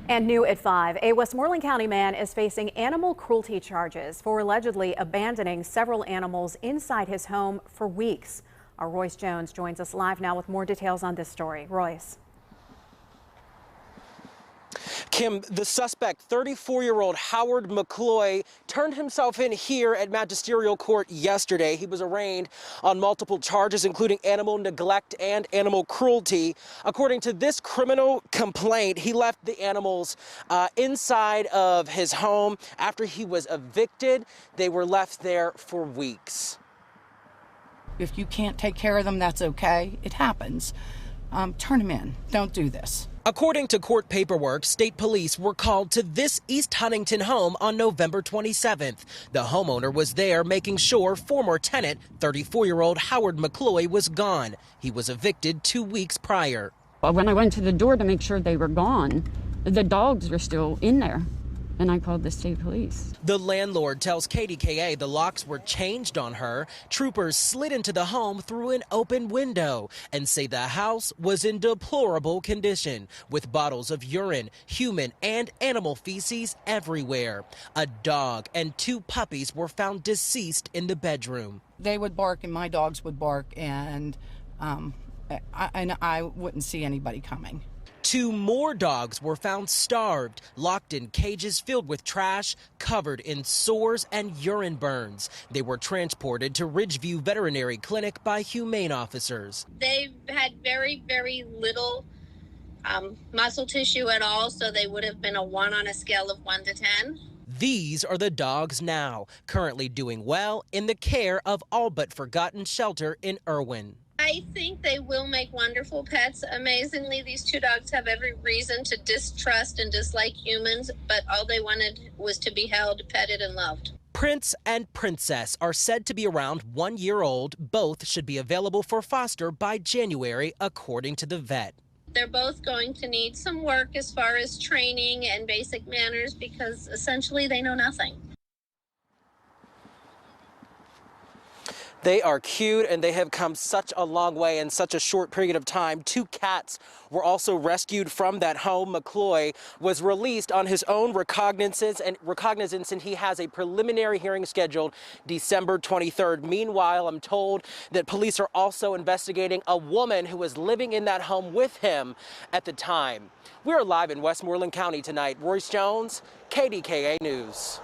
And new at 5, a Westmoreland County man is facing animal cruelty charges for allegedly abandoning several animals inside his home for weeks. Our Royce Jones joins us live now with more details on this story. Royce. Kim, the suspect, 34-year-old Howard McCloy, turned himself in here at Magisterial Court yesterday. He was arraigned on multiple charges, including animal neglect and animal cruelty. According to this criminal complaint, he left the animals inside of his home after he was evicted. They were left there for weeks. If you can't take care of them, that's okay. It happens. Turn them in. Don't do this. According to court paperwork, state police were called to this East Huntington home on November 27th. The homeowner was there making sure former tenant, 34-year-old Howard McCloy, was gone. He was evicted 2 weeks prior. When I went to the door to make sure they were gone, the dogs were still in there, and I called the state police. The landlord tells KDKA the locks were changed on her. Troopers slid into the home through an open window and say the house was in deplorable condition, with bottles of urine, human and animal feces everywhere. A dog and 2 puppies were found deceased in the bedroom. They would bark and my dogs would bark, and I wouldn't see anybody coming. 2 more dogs were found starved, locked in cages filled with trash, covered in sores and urine burns. They were transported to Ridgeview Veterinary Clinic by humane officers. They had very, very little muscle tissue at all, so they would have been a 1 on a scale of 1 to 10. These are the dogs now, currently doing well in the care of All But Forgotten Shelter in Irwin. I think they will make wonderful pets. Amazingly, these 2 dogs have every reason to distrust and dislike humans, but all they wanted was to be held, petted, and loved. Prince and Princess are said to be around 1 year old. Both should be available for foster by January, according to the vet. They're both going to need some work as far as training and basic manners because essentially they know nothing. They are cute, and they have come such a long way in such a short period of time. 2 cats were also rescued from that home. McCloy was released on his own recognizance, and he has a preliminary hearing scheduled December 23rd. Meanwhile, I'm told that police are also investigating a woman who was living in that home with him at the time. We are live in Westmoreland County tonight. Royce Jones, KDKA News.